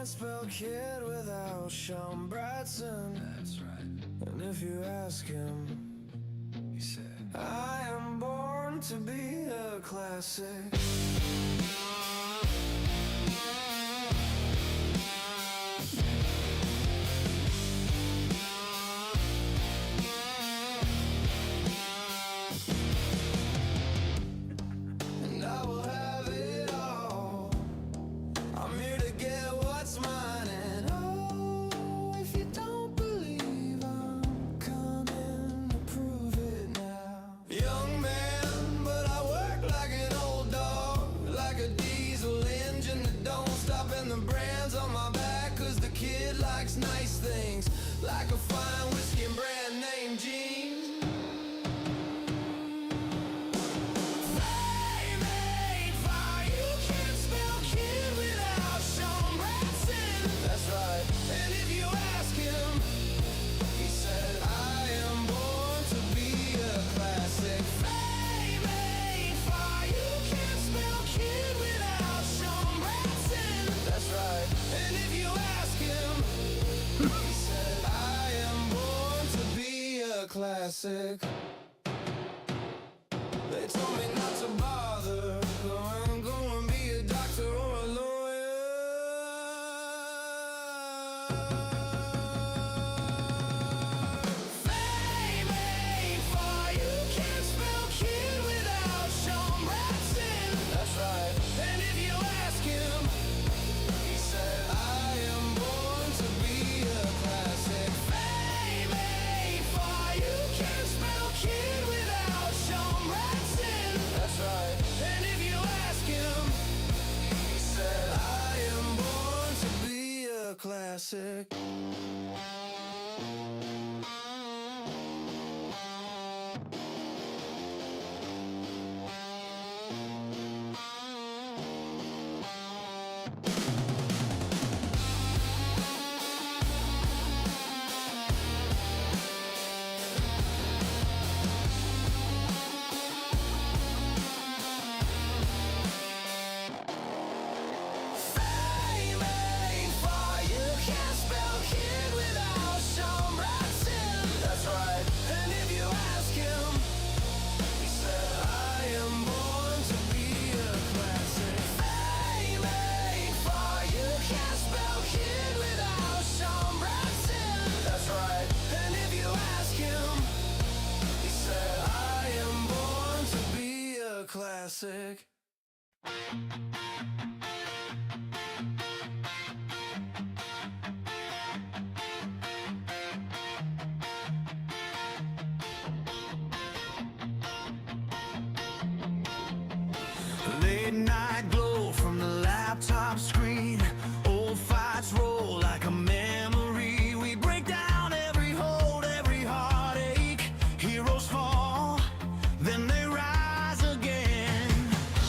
can't spell kid without Sean Bradson. That's right. And if you ask him, he said, I am born to be a classic. And I will have it all. I'm here to get what's mine, and oh, if you don't believe, I'm coming to prove it now. Young man, but I work like an old dog, like a diesel engine that don't stop, and the brand's on my back, cause the kid likes nice things, like a fine whiskey and brand name jeans. Classic. They told me not to bother, I'm gonna be a doctor or a lawyer. Fame ain't far, you can't spell kid without Sean Bradson. That's right. And if you ask him, he said, I am born to be a classic. Classic. Classic. Late night glow from the laptop screen. Old fights roll like a memory. We break down every hold, every heartache. Heroes fall, then they rise again.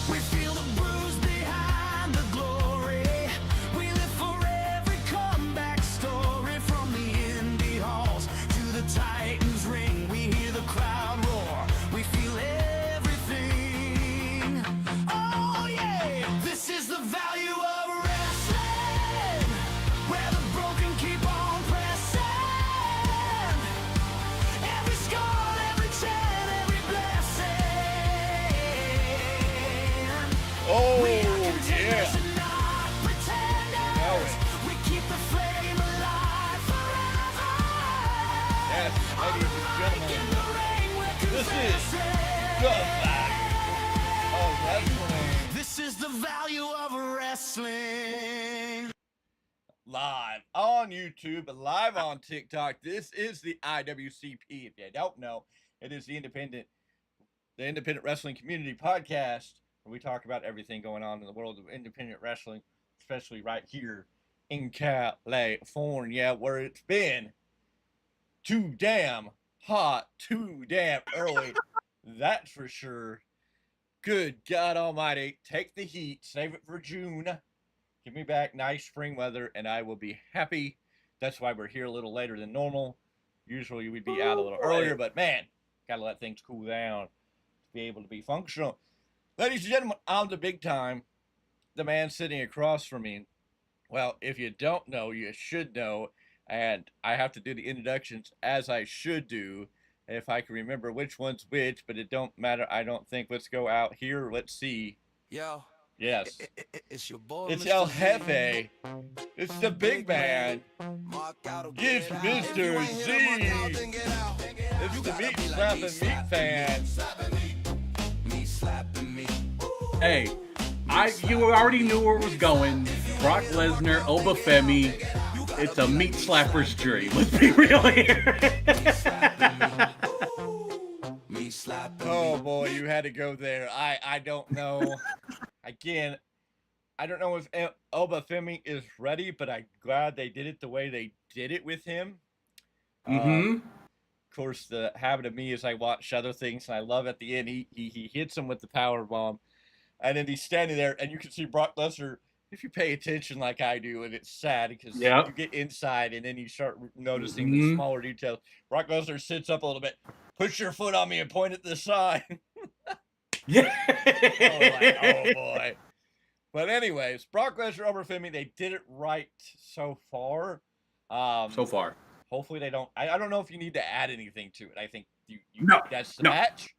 We feel the bruise behind the glory. We live for every comeback story. From the Indy halls to the Titans ring, we hear the crowd roar. We feel everything. Oh yeah, this is the value of wrestling, where the broken keep on pressing. Every scar, every chant, every blessing. Oh, We are yeah. contenders and not pretenders. We keep the flame alive forever. Yes, ladies and In gentlemen, the ring, we're this is confessing. the value of wrestling. This is the value of wrestling. Live on YouTube, live on TikTok. This is the IWCP. If you don't know, it is the Independent Wrestling Community Podcast, where we talk about everything going on in the world of independent wrestling, especially right here in California, where it's been too damn hot, too damn early. That's for sure. Good God Almighty, take the heat, save it for June. Give me back nice spring weather, and I will be happy. That's why we're here a little later than normal. Usually we'd be out a little earlier, but man, gotta let things cool down to be able to be functional. Ladies and gentlemen, I'm the big time. The man sitting across from me Well, if you don't know, you should know. And I have to do the introductions as I should do if I can remember which one's which, but it don't matter. I don't think. Let's go out here. Let's see. Yo, Yes. it's your boy, It's El Mr. Z. Jefe. It's the big man. Mark out or It's get out. If you Mr. ain't hit 'em, mark out, Z. then get out. It's You the gotta meat be like slapping me, meat fan. me slapping me. Hey, you already knew where it was going. Brock Lesnar, Obafemi. It's a meat slapper's dream. Let's be real here. Me slapping Oh boy, you had to go there. I don't know. Again, I don't know if Obafemi is ready, but I'm glad they did it the way they did it with him. Mm-hmm. Of course, the habit of me is I watch other things, and I love at the end he hits him with the power bomb, and then he's standing there, and you can see Brock Lesnar. If you pay attention like I do, and it's sad because Yep. you get inside, and then you start noticing the Mhm. smaller details. Brock Lesnar sits up a little bit, puts your foot on me, and point at the sign. Yeah. Oh boy. But anyways, Brock Lesnar over Femi, they did it right so far. So far. Hopefully they don't. I don't know if you need to add anything to it. I think you No, that's the no. match.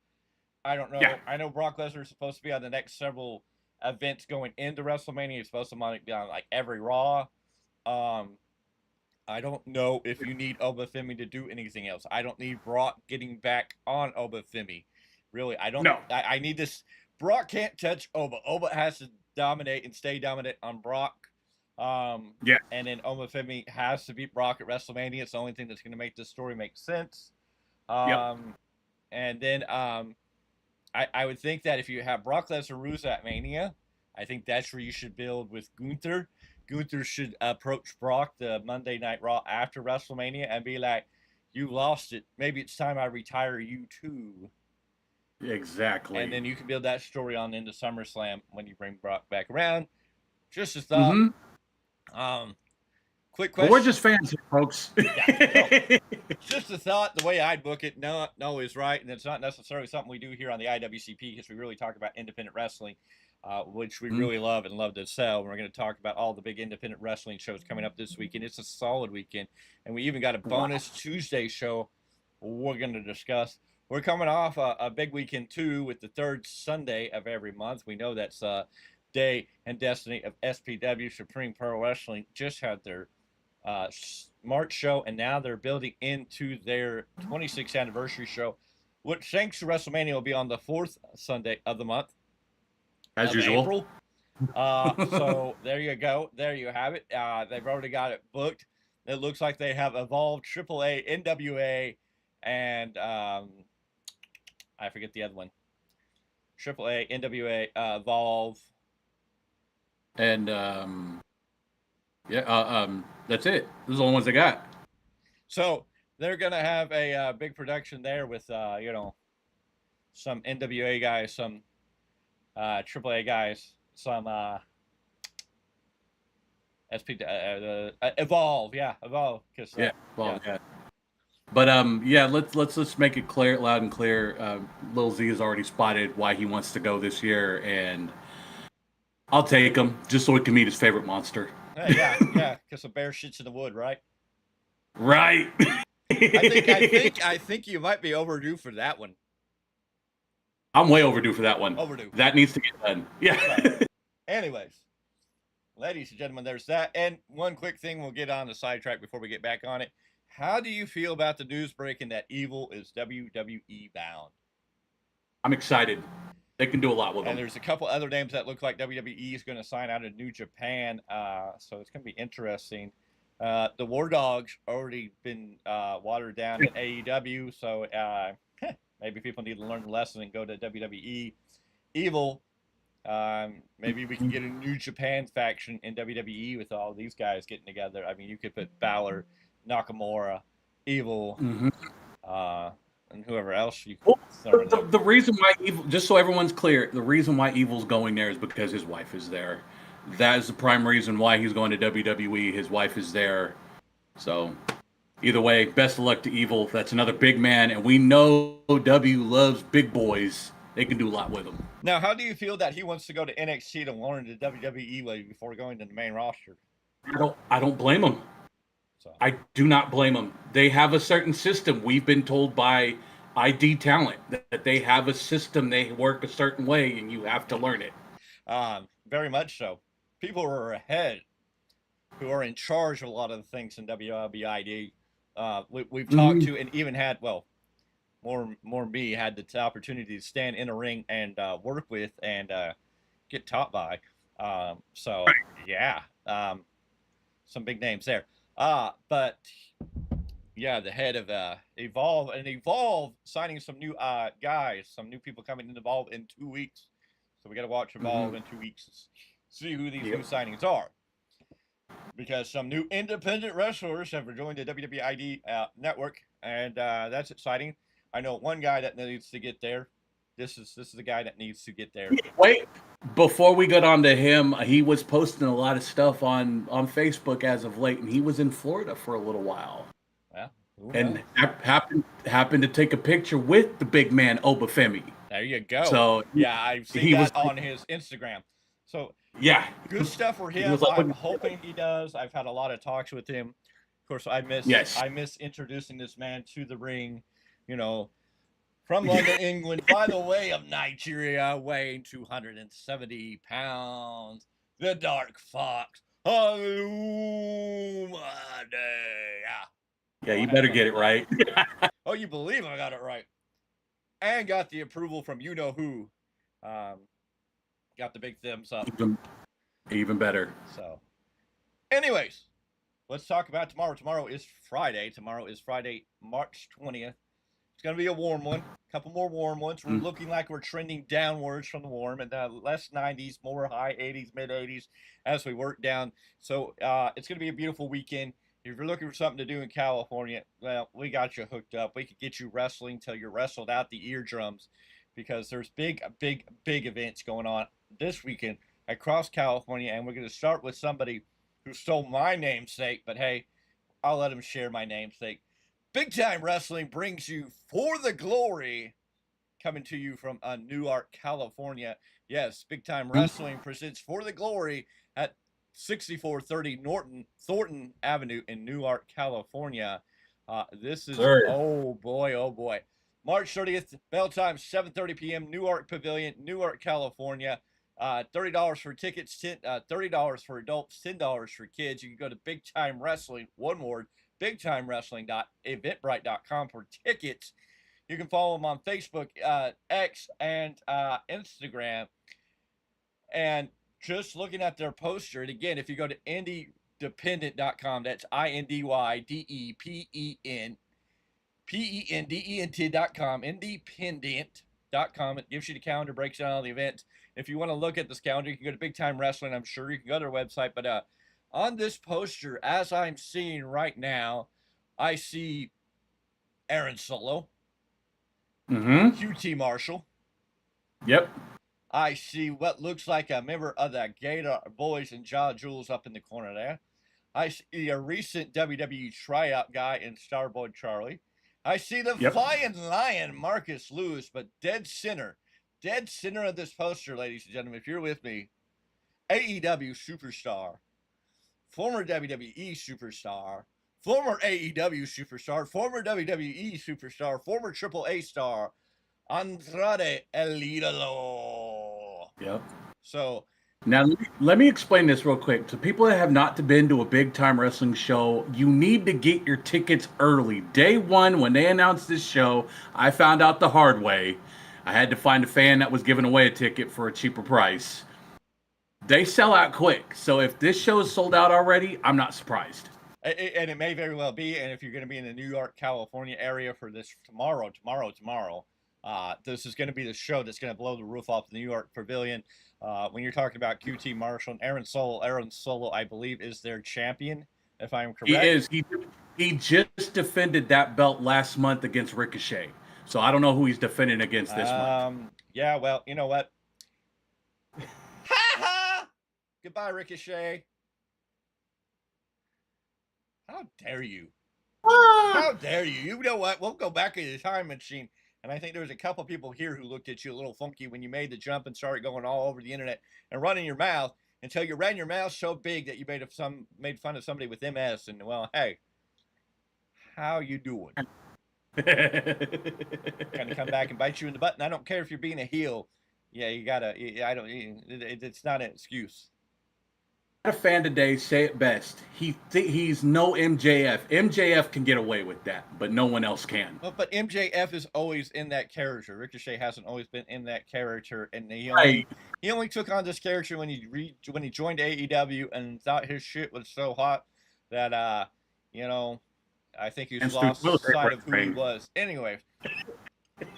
I don't know. Yeah. I know Brock Lesnar is supposed to be on the next several events going into WrestleMania. He's supposed to be on like every Raw. I don't know if you need Obafemi to do anything else. I don't need Brock getting back on Obafemi. Really, I don't. No. I need this. Brock can't touch Oba. Oba has to dominate and stay dominant on Brock. Yeah. And then Obafemi has to beat Brock at WrestleMania. It's the only thing that's going to make this story make sense. And then I would think that if you have Brock Lesnar lose at Mania, I think that's where you should build with Gunther. Gunther should approach Brock the Monday Night Raw after WrestleMania and be like, "You lost it. Maybe it's time I retire you too." Exactly. And then you can build that story on into SummerSlam when you bring Brock back around. Just a thought. Quick question. But we're just fans here, folks. Yeah, no. Just a thought. The way I'd book it, no is right, and it's not necessarily something we do here on the IWCP because we really talk about independent wrestling, which we really love and love to sell. And we're going to talk about all the big independent wrestling shows coming up this weekend. It's a solid weekend, and we even got a bonus Tuesday show we're going to discuss. We're coming off a big weekend too with the third Sunday of every month. We know that's Day and Destiny of SPW. Supreme Pro Wrestling just had their March show, and now they're building into their 26th anniversary show, which thanks to WrestleMania will be on the fourth Sunday of the month, as of usual. April. So there you go. There you have it. They've already got it booked. It looks like they have Evolve, AAA, NWA, and I forget the other one. AAA, NWA, Evolve, And that's it. Those are the only ones they got. So they're gonna have a big production there with some NWA guys, some AAA guys, some SP Evolve, Evolve. Yeah. But let's make it clear, loud and clear. Lil Z has already spotted why he wants to go this year, and I'll take him just so he can meet his favorite monster. Yeah, because the bear shits in the wood, right? Right. I think you might be overdue for that one. I'm way overdue for that one. Overdue. That needs to get done. Yeah. Right. Anyways, ladies and gentlemen, there's that. And one quick thing, we'll get on the sidetrack before we get back on it. How do you feel about the news breaking that Evil is WWE bound? I'm excited. They can do a lot with them. And there's a couple other names that look like WWE is going to sign out of New Japan. So it's going to be interesting. The War Dogs already been watered down at AEW. So maybe people need to learn the lesson and go to WWE. Evil. Maybe we can get a New Japan faction in WWE with all these guys getting together. I mean, you could put Balor, Nakamura, Evil, and whoever else you could throw in there. The reason why Evil, just so everyone's clear, the reason why Evil's going there is because his wife is there. That is the prime reason why he's going to WWE. His wife is there. So either way, best of luck to Evil. That's another big man, and we know W loves big boys. They can do a lot with him. Now, how do you feel that he wants to go to NXT to learn the WWE way before going to the main roster? I don't blame them. So I do not blame them. They have a certain system. We've been told by ID talent that they have a system. They work a certain way, and you have to learn it. very much so. People who are ahead, who are in charge of a lot of the things in WWID, we've talked to and even had, well, more me had the opportunity to stand in a ring and work with and get taught by. So yeah, some big names there. But yeah, the head of Evolve signing some new guys, some new people coming into Evolve in 2 weeks. So we got to watch Evolve in 2 weeks, see who these new signings are. Because some new independent wrestlers have joined the WWID network, and that's exciting. I know one guy that needs to get there. This is the guy that needs to get there. Wait, before we get on to him, he was posting a lot of stuff on Facebook as of late, and he was in Florida for a little while. Yeah, and happened to take a picture with the big man Obafemi. There you go. So yeah, I've seen that on his Instagram. So yeah, good stuff for him. I'm hoping he does. I've had a lot of talks with him. Of course, I miss introducing this man to the ring. You know, from London, England, by the way of Nigeria, weighing 270 pounds. The Dark Fox. Hallelujah. Yeah, you better get it right. Oh, you believe I got it right. And got the approval from you know who. Got the big thumbs up. Even better. So, anyways, let's talk about tomorrow. Tomorrow is Friday. Tomorrow is Friday, March 20th. It's going to be a warm one. A couple more warm ones. We're looking like we're trending downwards from the warm, and less 90s, more high 80s, mid 80s as we work down. So it's going to be a beautiful weekend. If you're looking for something to do in California, well, we got you hooked up. We could get you wrestling till you're wrestled out the eardrums, because there's big events going on this weekend across California, and we're going to start with somebody who stole my namesake, but hey, I'll let him share my namesake. Big Time Wrestling brings you For the Glory, coming to you from Newark, California. Yes, Big Time Wrestling presents For the Glory at 6430 Thornton Avenue in Newark, California. This is, oh boy. March 30th, bell time, 7:30 p.m., Newark Pavilion, Newark, California. $30 for tickets, $30 for adults, $10 for kids. You can go to Big Time Wrestling, one word, bigtimewrestling.eventbrite.com for tickets. You can follow them on Facebook, X, and Instagram. And just looking at their poster, and again, if you go to indydependent.com, that's INDYDEPENDENT.com, independent.com. It gives you the calendar, breaks down all the events. If you want to look at this calendar, you can go to Big Time Wrestling. I'm sure you can go to their website. But on this poster, as I'm seeing right now, I see Aaron Solo, QT Marshall. Yep. I see what looks like a member of the Gator Boys and Jaw Jules up in the corner there. I see a recent WWE tryout guy in Starboy Charlie. I see the Flying Lion, Marcus Lewis, but dead center of this poster, ladies and gentlemen, if you're with me, AEW superstar, former WWE superstar, former AEW superstar, former WWE superstar, former AAA star, Andrade El Idolo. Yep. So now let me explain this real quick. To people that have not been to a Big Time Wrestling show, you need to get your tickets early. Day one, when they announced this show, I found out the hard way. I had to find a fan that was giving away a ticket for a cheaper price. They sell out quick. So if this show is sold out already, I'm not surprised. And it may very well be. And if you're going to be in the New York, California area for this tomorrow, this is going to be the show that's going to blow the roof off the New York Pavilion. When you're talking about QT Marshall and Aaron Solo, I believe, is their champion, if I'm correct. He is. He just defended that belt last month against Ricochet. So I don't know who he's defending against this month. Yeah, well, you know what? Ha! Goodbye, Ricochet. How dare you? How dare you? You know what? We'll go back in the time machine. And I think there was a couple people here who looked at you a little funky when you made the jump and started going all over the internet and running your mouth until you ran your mouth so big that you made fun of somebody with MS. And well, hey, how you doing? Gonna come back and bite you in the butt. And I don't care if you're being a heel. Yeah, you gotta. It's not an excuse. A fan today say it best. He's no MJF. MJF can get away with that, but no one else can. Well, but MJF is always in that character. Ricochet hasn't always been in that character, and he only took on this character when he joined AEW and thought his shit was so hot that I think he's lost sight of who he was. Anyway,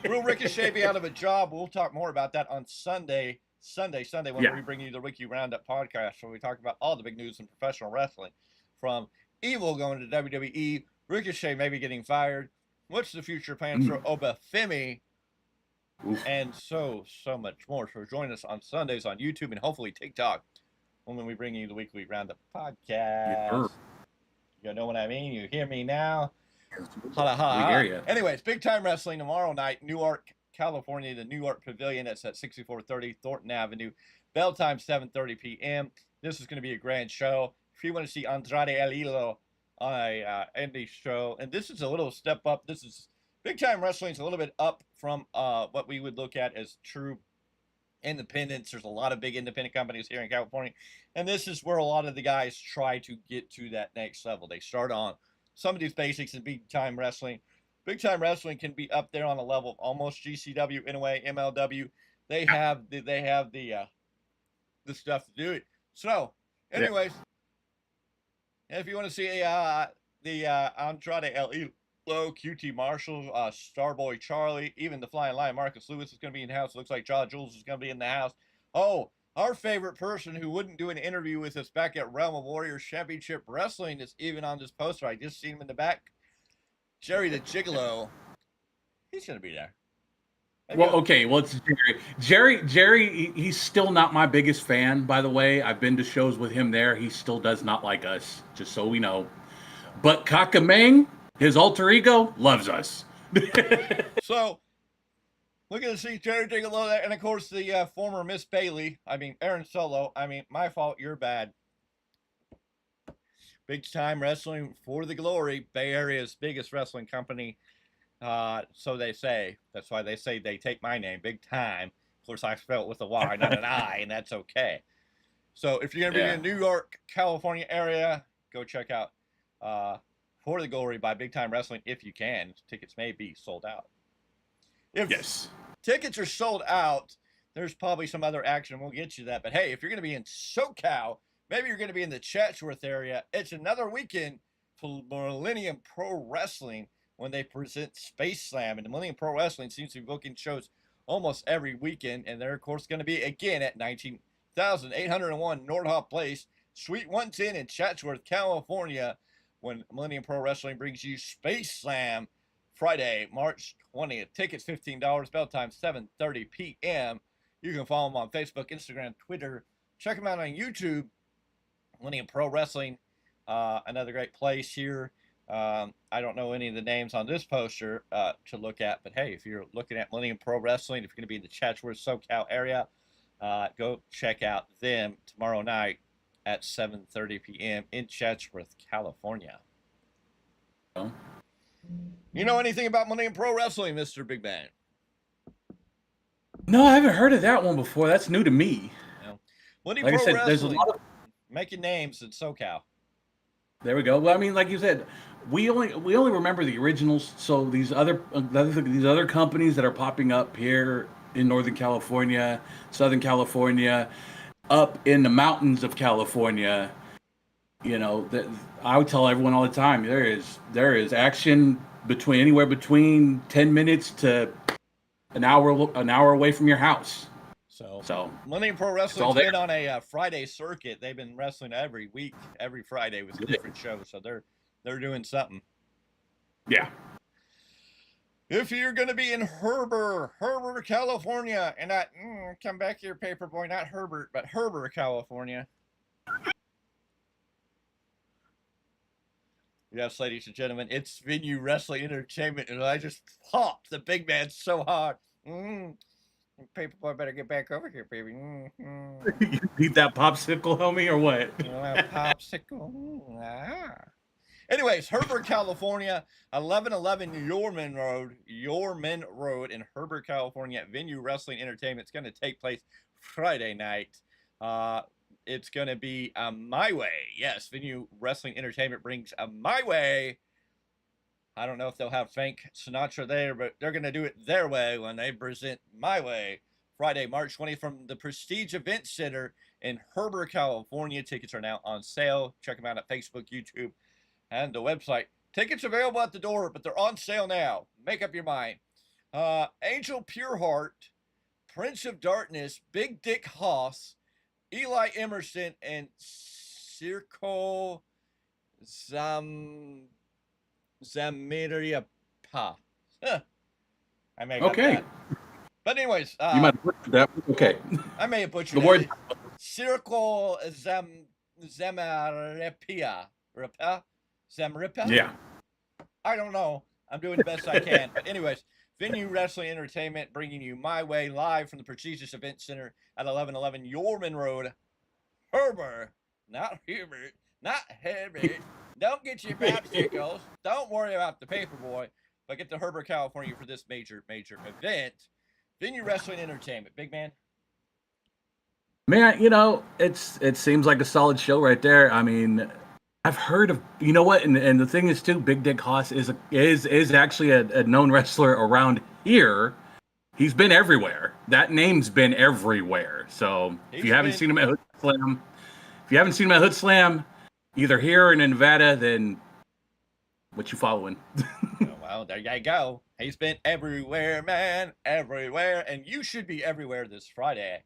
will Ricochet be out of a job? We'll talk more about that on Sunday when we bring you the Wiki Roundup podcast, where we talk about all the big news in professional wrestling, from Evil going to WWE, Ricochet maybe getting fired, what's the future plan for Obafemi, and so much more. So join us on Sundays on YouTube and hopefully TikTok when we bring you the Weekly Roundup podcast. You know what I mean? You hear me now? We hear you. Anyways, big time wrestling tomorrow night, Newark, California, the Newark Pavilion. That's at 6430 Thornton Avenue. Bell time 7:30 p.m. This is going to be a grand show. If you want to see Andrade El Hilo on a Indy show, and this is a little step up. This is big time wrestling. Is a little bit up from what we would look at as true independence. There's a lot of big independent companies here in California, and this is where a lot of the guys try to get to that next level. They start on some of these basics in big time wrestling. Big time wrestling can be up there on a level of almost GCW in a way, MLW. They have the stuff to do it. So, anyways, if you want to see the Andrade El Hilo, QT Marshall, Starboy Charlie, even the Flying Lion Marcus Lewis is going to be in the house. Looks like Jaw Jules is going to be in the house. Oh, our favorite person who wouldn't do an interview with us back at Realm of Warriors Championship Wrestling is even on this poster. I just seen him in the back. Jerry the Gigolo, he's going to be there. It's Jerry. Jerry, he's still not my biggest fan, by the way. I've been to shows with him there. He still does not like us, just so we know. But Kakameng, his alter ego, loves us. So, we're going to see Jerry Gigolo there. And, of course, the former Miss Bailey. Aaron Solo. My fault, you're bad. Big time wrestling for the glory. Bay Area's biggest wrestling company. So they say. That's why they say they take my name. Big time. Of course, I spell it with a Y, not an I, and that's okay. So if you're going to be in the New York, California area, go check out For the Glory by Big Time Wrestling if you can. Tickets may be sold out. If tickets are sold out, there's probably some other action. We'll get you that. But hey, if you're going to be in SoCal, maybe you're going to be in the Chatsworth area, it's another weekend for Millennium Pro Wrestling when they present Space Slam. And the Millennium Pro Wrestling seems to be booking shows almost every weekend. And they're, of course, going to be again at 19,801 Nordhoff Place, Suite 110 in Chatsworth, California, when Millennium Pro Wrestling brings you Space Slam Friday, March 20th. Tickets $15, bell time 7:30 p.m. You can follow them on Facebook, Instagram, Twitter. Check them out on YouTube. Millennium Pro Wrestling, another great place here. I don't know any of the names on this poster to look at, but hey, if you're looking at Millennium Pro Wrestling, if you're going to be in the Chatsworth, SoCal area, go check out them tomorrow night at 7:30 p.m. in Chatsworth, California. You know anything about Millennium Pro Wrestling, Mr. Big Man? No, I haven't heard of that one before. That's new to me. Millennium Pro Wrestling, there's a lot of making names in SoCal. There we go. Well, I mean, like you said, we only remember the originals. So these other companies that are popping up here in Northern California, Southern California, up in the mountains of California, I would tell everyone all the time, there is action anywhere between 10 minutes to an hour away from your house. So Millennium Pro Wrestling's been on a Friday circuit. They've been wrestling every week, every Friday with a different show. So they're doing something. Yeah. If you're going to be in Herbert, California, and not come back here, Paperboy, not Herbert, but Herbert, California. Yes, ladies and gentlemen, it's Venue Wrestling Entertainment, and I just popped the big man so hard. Paperboy better get back over here, baby. Mm-hmm. You beat that popsicle, homie, or what? You know, a popsicle. Ah. Anyways, Herbert, California, 1111 Yorman Road in Herbert, California. Venue Wrestling Entertainment. It's going to take place Friday night. It's going to be My Way. Yes, Venue Wrestling Entertainment brings My Way. I don't know if they'll have Frank Sinatra there, but they're going to do it their way when they present My Way. Friday, March 20th from the Prestige Event Center in Herbert, California. Tickets are now on sale. Check them out at Facebook, YouTube, and the website. Tickets available at the door, but they're on sale now. Make up your mind. Angel Pureheart, Prince of Darkness, Big Dick Haas, Eli Emerson, and Circo Zamiriapa. I may have Okay. that. But anyways, You might have butchered that. Okay. I may have butchered The word. it. Circo Zamaripia. Zamripa? Yeah. I don't know. I'm doing the best I can. But anyways, Venue Wrestling Entertainment bringing you My Way live from the prestigious event center at 1111 Yorman Road. Herbert, not Hubert, not Herbert. Don't get your popsicles. Don't worry about the paperboy, but get to Herbert, California for this major event. Venue Wrestling Entertainment. Big man. Man, it seems like a solid show right there. I mean, I've heard of, you know what, and the thing is too, Big Dick Haas is actually a known wrestler around here. He's been everywhere. That name's been everywhere. So if you haven't seen him at Hoodslam, either here or in Nevada, then what you following? Well, there you go. He's been everywhere, man, everywhere, and you should be everywhere this Friday.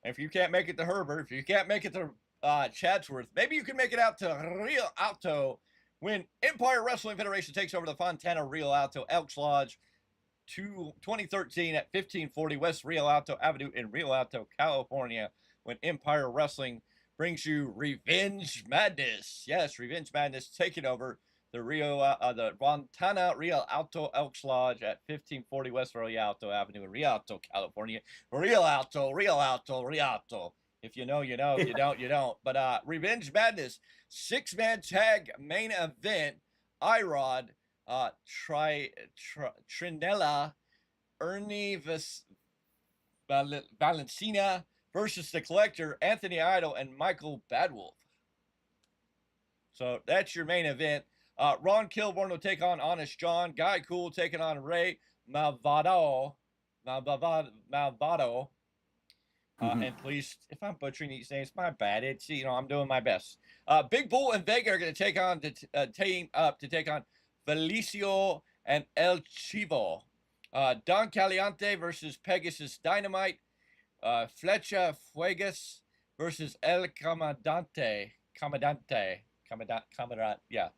If you can't make it to Herbert, if you can't make it to Chatsworth, maybe you can make it out to Rio Alto when Empire Wrestling Federation takes over the Fontana Rio Alto Elks Lodge 2013 at 1540 West Rio Alto Avenue in Rio Alto, California, when Empire Wrestling brings you Revenge Madness. Yes, Revenge Madness taking over the Fontana Rio Alto Elks Lodge at 1540 West Rio Alto Avenue in Rio Alto, California. Rio Alto, Rio Alto, Rio Alto. If you know, you know. If you don't, you don't. But Revenge Madness, 6-man tag main event. Irod, Trinella, Ernie Valencina versus the Collector, Anthony Idol, and Michael Badwolf. So that's your main event. Ron Kilborn will take on Honest John. Guy Cool taking on Ray Malvado. And please, if I'm butchering these names, my bad. It's, I'm doing my best. Big Bull and Vega are going to take on team up to take on Felicio and El Chivo. Don Caliente versus Pegasus Dynamite. Flecha Fuegas versus El Comandante. Yeah.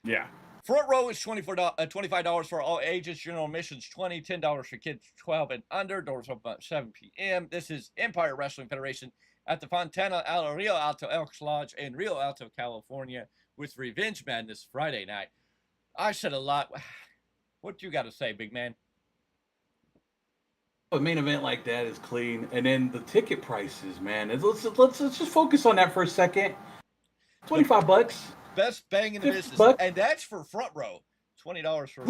Yeah. Front row is $25 for all ages. General admissions $20, $10 for kids 12 and under. Doors open at 7 p.m. This is Empire Wrestling Federation at the Fontana Rio Alto Elks Lodge in Rio Alto, California, with Revenge Madness Friday night. I said a lot. What you got to say, big man? A main event like that is clean, and then the ticket prices, man. Let's just focus on that for a second. $25. Best bang in the business, and that's for front row. $20 for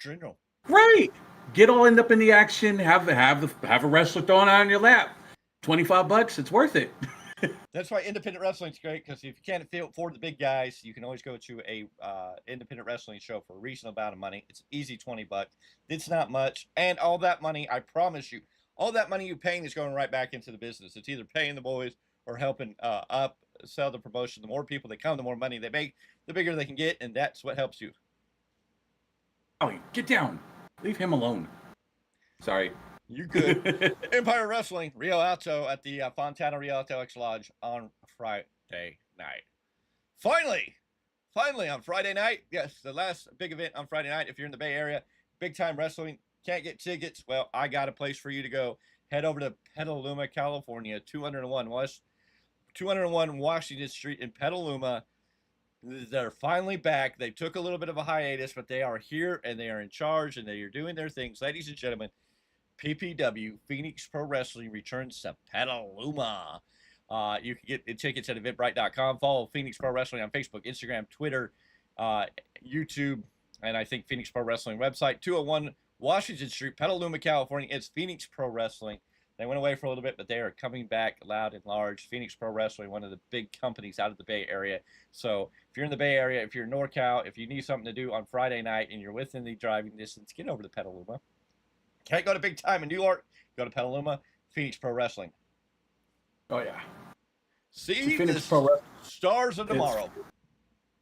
general. Right. Get all end up in the action. Have a wrestler thrown out on your lap. $25. It's worth it. That's why independent wrestling's great, because if you can't afford the big guys, you can always go to a independent wrestling show for a reasonable amount of money. It's easy $20. It's not much, and all that money, I promise you, all that money you're paying is going right back into the business. It's either paying the boys or helping sell the promotion. The more people that come, the more money they make, the bigger they can get, and that's what helps you. Oh, get down. Leave him alone. Sorry. You good. Empire Wrestling, Rio Alto at the Fontana Rio Alto X Lodge on Friday night. Finally on Friday night, yes, the last big event on Friday night. If you're in the Bay Area, big time wrestling, can't get tickets, well, I got a place for you to go. Head over to Petaluma, California, 201 Washington Street in Petaluma. They're finally back. They took a little bit of a hiatus, but they are here and they are in charge and they are doing their things. Ladies and gentlemen, PPW, Phoenix Pro Wrestling, returns to Petaluma. You can get the tickets at eventbrite.com. Follow Phoenix Pro Wrestling on Facebook, Instagram, Twitter, YouTube, and I think Phoenix Pro Wrestling website. 201 Washington Street, Petaluma, California. It's Phoenix Pro Wrestling. They went away for a little bit, but they are coming back loud and large. Phoenix Pro Wrestling, one of the big companies out of the Bay Area. So if you're in the Bay Area, if you're in NorCal, if you need something to do on Friday night and you're within the driving distance, get over to Petaluma. Can't go to big time in New York, go to Petaluma, Phoenix Pro Wrestling. Oh, yeah. See Phoenix the Pro Wrestling. stars of tomorrow.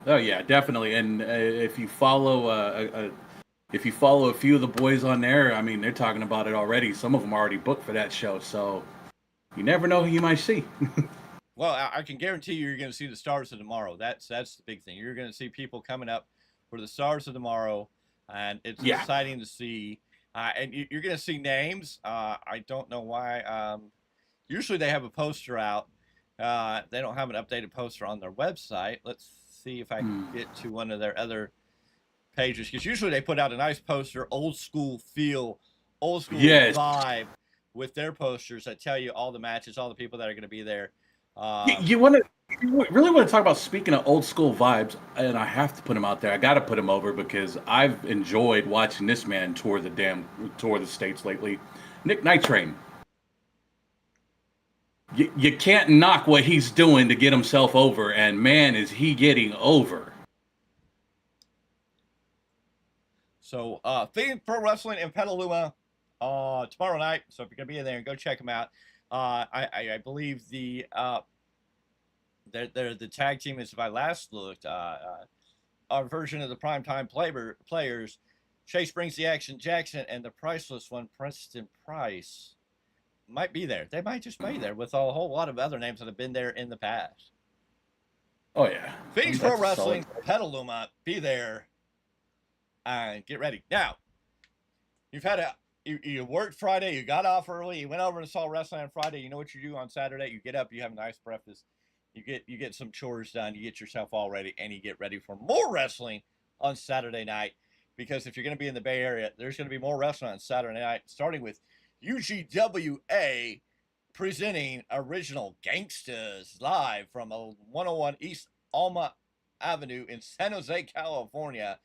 Oh, yeah, definitely. And if you follow a few of the boys on there, I mean, they're talking about it already. Some of them are already booked for that show, so you never know who you might see. Well, I can guarantee you're going to see the stars of tomorrow. That's the big thing. You're going to see people coming up for the stars of tomorrow, and it's exciting to see. And you're going to see names. I don't know why. Usually they have a poster out. They don't have an updated poster on their website. Let's see if I can get to one of their other pages, because usually they put out a nice poster, old school feel, old school vibe with their posters that tell you all the matches, all the people that are going to be there. You really want to talk about, speaking of old school vibes, and I have to put him out there. I got to put him over because I've enjoyed watching this man tour the States lately. Nick Night Train. You can't knock what he's doing to get himself over, and man, is he getting over. So, Phoenix Pro Wrestling in Petaluma tomorrow night. So if you're going to be in there, go check them out. I believe the tag team is, if I last looked, our version of the Primetime Players, Chase Brings the Action Jackson, and the priceless one, Preston Price, might be there. They might just be there with a whole lot of other names that have been there in the past. Oh, yeah. Phoenix Pro Wrestling, Petaluma, be there. And get ready. Now, you've had you worked Friday, you got off early, you went over and saw wrestling on Friday. You know what you do on Saturday? You get up, you have a nice breakfast, you get some chores done, you get yourself all ready, and you get ready for more wrestling on Saturday night. Because if you're going to be in the Bay Area, there's going to be more wrestling on Saturday night, starting with UGWA presenting Original Gangsters live from 101 East Alma Avenue in San Jose, California.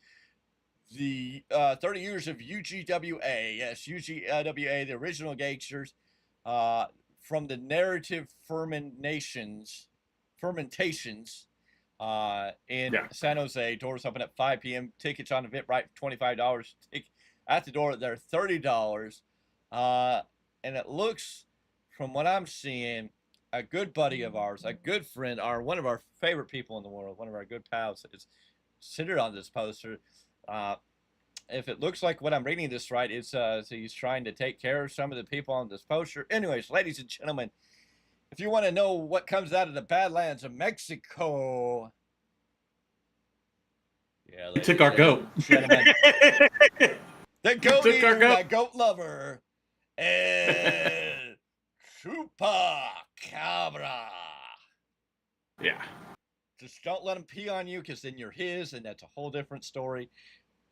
The 30 years of UGWA, yes, UGWA, the Original Gangsters, from the narrative fermentations in San Jose. Doors open at 5 p.m. Tickets on Eventbrite, $25. At the door, they're $30. And it looks, from what I'm seeing, a good buddy of ours, a good friend, one of our favorite people in the world, one of our good pals, is centered on this poster. If it looks like what I'm reading this right, it's so he's trying to take care of some of the people on this poster. Anyways, ladies and gentlemen, if you want to know what comes out of the Badlands of Mexico, they took our goat. The goat eater, the goat lover, El Chupacabra. Yeah. Just don't let him pee on you, because then you're his, and that's a whole different story.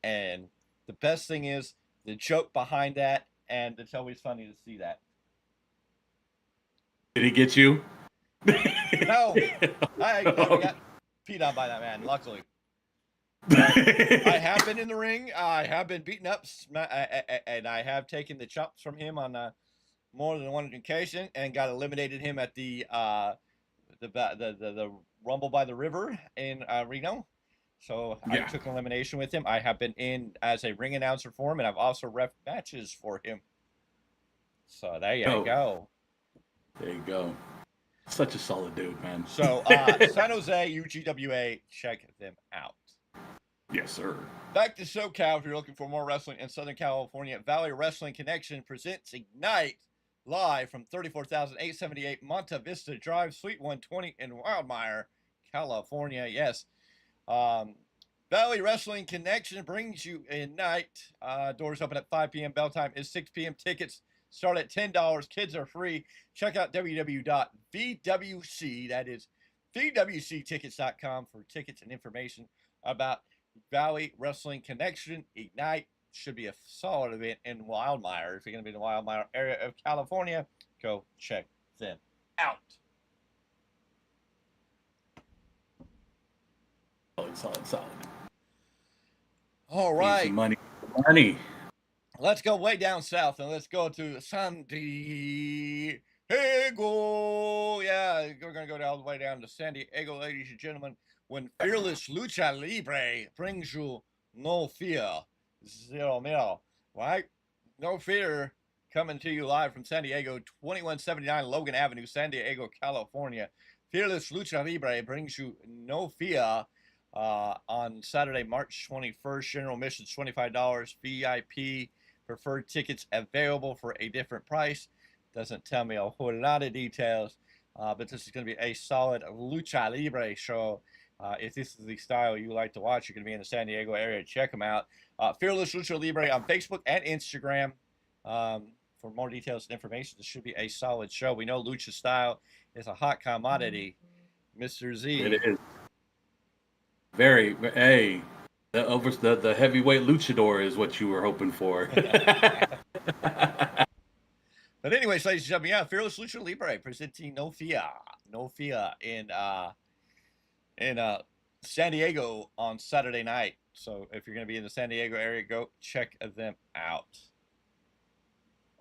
And the best thing is the joke behind that, and it's always funny to see that. Did he get you? No, I never got peed on by that man, luckily. I have been in the ring. I have been beaten up, and I have taken the chops from him on more than one occasion, and got eliminated him at the Rumble by the River in Reno. So I took an elimination with him. I have been in as a ring announcer for him, and I've also ref matches for him. So there you go. There you go. Such a solid dude, man. So San Jose, UGWA, check them out. Yes, sir. Back to SoCal, if you're looking for more wrestling in Southern California, Valley Wrestling Connection presents Ignite live from 34,878 Monta Vista Drive, Suite 120 in Wildmire, California. Yes. Valley Wrestling Connection brings you Ignite. Doors open at 5 p.m. Bell time is 6 p.m. Tickets start at $10. Kids are free. Check out www.vwc, that is vwctickets.com, for tickets and information about Valley Wrestling Connection Ignite should be a solid event in Wildmire. If you're going to be in the Wildmire area of California, go check them out. Solid. All Need right. some money. Let's go way down south and let's go to San Diego. Yeah, we're going to go all the way down to San Diego, ladies and gentlemen, when Fearless Lucha Libre brings you No Fear, Zero Mil, right? No Fear coming to you live from San Diego, 2179 Logan Avenue, San Diego, California. Fearless Lucha Libre brings you No Fear on Saturday, March 21st. General admissions $25, VIP preferred tickets available for a different price. Doesn't tell me a whole lot of details, but this is going to be a solid Lucha Libre show. If this is the style you like to watch, you're going to be in the San Diego area. Check them out. Fearless Lucha Libre on Facebook and Instagram. For more details and information, this should be a solid show. We know Lucha style is a hot commodity, Mr. Z. It is. Very, hey, the heavyweight luchador is what you were hoping for. But anyways, ladies and gentlemen, yeah, Fearless Lucha Libre presenting No Fear in San Diego on Saturday night. So if you're going to be in the San Diego area, go check them out.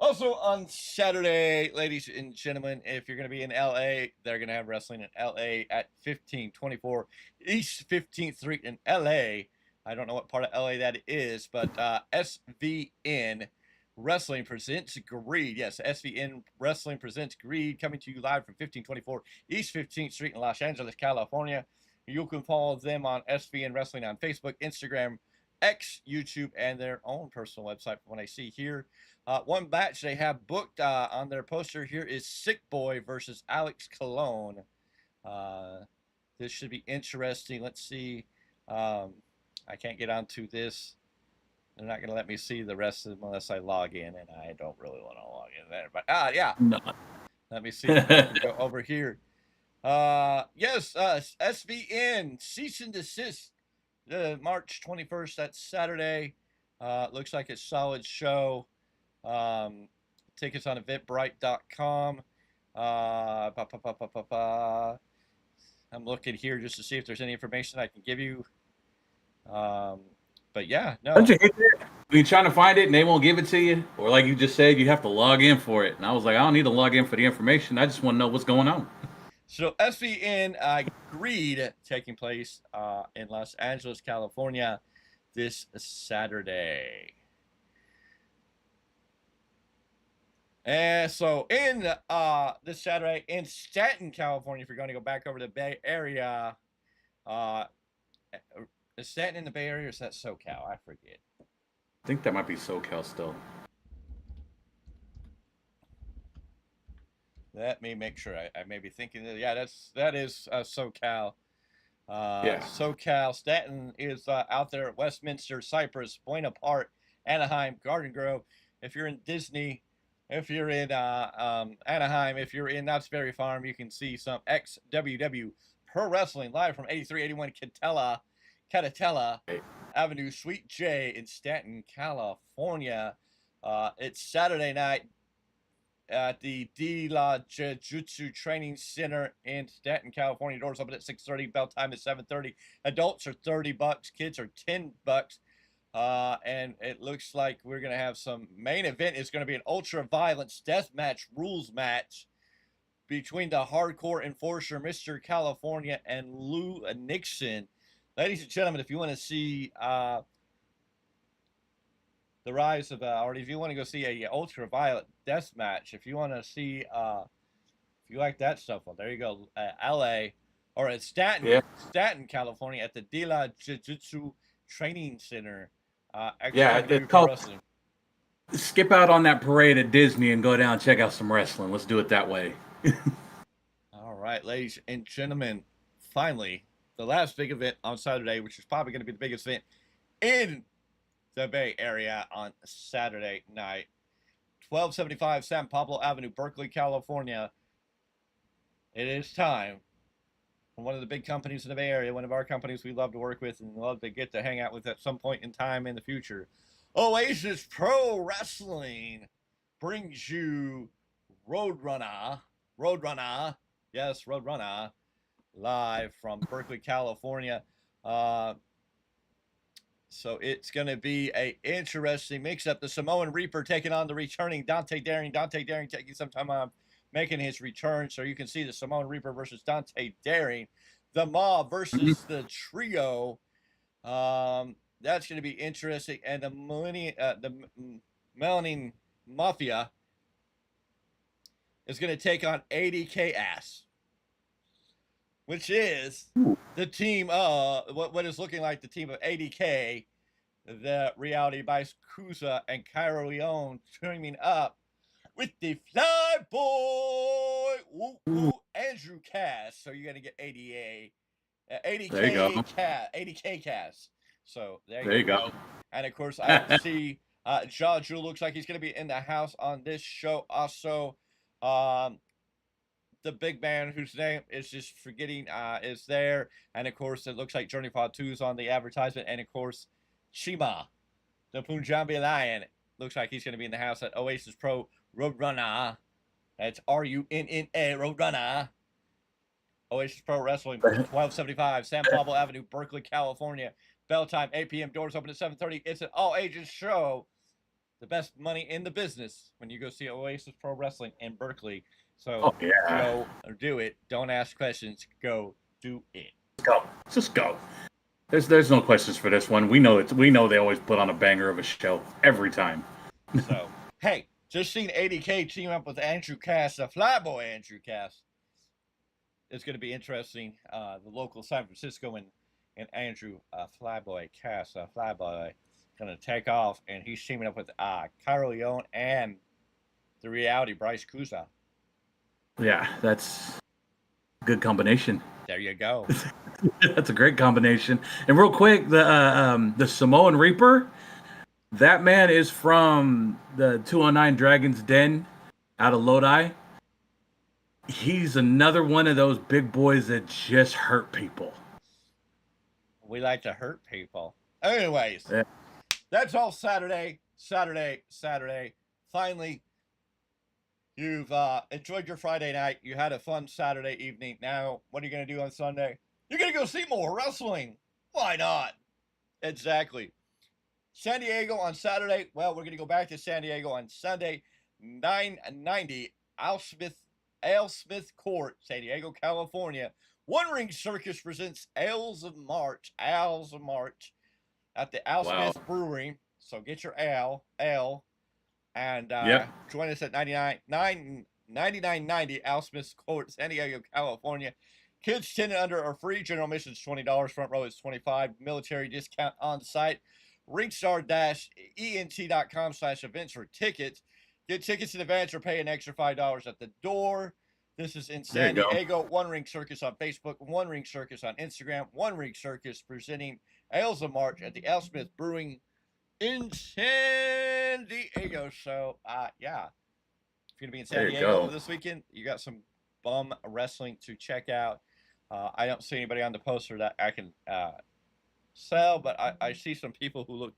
Also on Saturday, ladies and gentlemen, if you're going to be in LA, they're going to have wrestling in LA at 1524 East 15th Street in LA. I don't know what part of LA that is, but SVN Wrestling presents Greed. Yes, SVN Wrestling presents Greed, coming to you live from 1524 East 15th Street in Los Angeles, California. You can follow them on SVN Wrestling on Facebook, Instagram, X, YouTube, and their own personal website from what I see here. One match they have booked on their poster here is Sick Boy versus Alex Colon. This should be interesting. Let's see. I can't get onto this. They're not going to let me see the rest of them unless I log in, and I don't really want to log in there. But, yeah. No. Let me see. Go over here. Yes, SVN, cease and desist. March 21st, that's Saturday. Looks like it's a solid show. Tickets on eventbrite.com. I'm looking here just to see if there's any information I can give you. But yeah, no. Don't you hate that? You're trying to find it and they won't give it to you? Or like you just said, you have to log in for it. And I was like, I don't need to log in for the information. I just want to know what's going on. So SVN Greed taking place in Los Angeles, California this Saturday. And so in this Saturday in Stanton, California, if you're going to go back over to the Bay Area, is Stanton in the Bay Area or is that SoCal? I forget. I think that might be SoCal still. Let me make sure. I may be thinking that. Yeah, that is SoCal. Yeah. SoCal. Stanton is out there at Westminster, Cypress, Buena Park, Anaheim, Garden Grove. If you're in Disney, if you're in Anaheim, if you're in Knott's Berry Farm, you can see some XWW Pro Wrestling live from 8381 Catatella Avenue, Suite J in Stanton, California. It's Saturday night at the De La Jiu-Jitsu Training Center in Stanton, California. Doors open at 6:30. Bell time is 7:30. Adults are $30. Kids are $10. And it looks like we're going to have some main event. Is going to be an ultra violence death match rules match between the hardcore enforcer, Mr. California, and Lou Nixon. Ladies and gentlemen, if you want to see the rise of, or if you want to go see a ultra violent death match, if you want to see, if you like that stuff, well, there you go. LA or at Stanton, Stanton, California, at the De La Jiu-Jitsu Training Center. It's called wrestling. Skip out on that parade at Disney and go down and check out some wrestling. Let's do it that way. All right, ladies and gentlemen, finally, the last big event on Saturday, which is probably going to be the biggest event in the Bay Area on Saturday night. 1275 San Pablo Avenue, Berkeley, California. It is time for one of the big companies in the Bay Area, one of our companies we love to work with and love to get to hang out with at some point in time in the future. Oasis Pro Wrestling brings you Roadrunner, yes, Roadrunner, live from Berkeley, California. So it's going to be a interesting mix-up. The Samoan Reaper taking on the returning Dante Daring. Dante Daring taking some time off, making his return. So you can see the Samoan Reaper versus Dante Daring. The Mob versus the Trio. That's going to be interesting. And the Melanin Mafia is going to take on ADK Ass, which is the team of what is looking like the team of ADK, the Reality Vice Kusa, and Cairo Leone teaming up with the Fly Boy Andrew Cass. So you're gonna get There you go. 80K Cass. So There you go. And of course, I see Jaju looks like he's gonna be in the house on this show. Also, the big man whose name is just forgetting is there. And of course, it looks like Journey Fatu is on the advertisement. And of course, Shima, the Punjabi Lion, looks like he's going to be in the house at Oasis Pro Roadrunner. That's RUNNA Roadrunner. Oasis Pro Wrestling, 1275 San Pablo Avenue, Berkeley, California. Bell time, 8 p.m. Doors open at 7:30. It's an all-ages show. The best money in the business when you go see Oasis Pro Wrestling in Berkeley. So go do it. Don't ask questions. Go do it. Go. Just go. There's no questions for this one. We know they always put on a banger of a show every time. So hey, just seen ADK team up with Andrew Cass, the Flyboy Andrew Cass. It's going to be interesting. The local San Francisco and Andrew Flyboy Cass, Flyboy, going to take off, and he's teaming up with Cairo Leone and the Reality Bryce Kusa. Yeah, that's a good combination. There you go. That's a great combination. And real quick, the Samoan Reaper, that man is from the 209 Dragon's Den out of Lodi. He's another one of those big boys that just hurt people. We like to hurt people. Anyways, that's all Saturday. Finally, you've enjoyed your Friday night. You had a fun Saturday evening. Now, what are you going to do on Sunday? You're going to go see more wrestling. Why not? Exactly. San Diego on Saturday. Well, we're going to go back to San Diego on Sunday. 990 Al Smith Court, San Diego, California. One Ring Circus presents Ales of March at the Al Smith Brewery. So get your ale, and join us at 9990 Al Smith Court, San Diego, California. Kids 10 and under are free. General admission is $20. Front row is $25. Military discount on site. Ringstar-ent.com/events for tickets. Get tickets in advance or pay an extra $5 at the door. This is in San Diego. One Ring Circus on Facebook. One Ring Circus on Instagram. One Ring Circus presenting Ales of March at the Al Smith Brewing in San Diego. So, if you're going to be in San Diego this weekend, you got some bum wrestling to check out. I don't see anybody on the poster that I can sell, but I see some people who look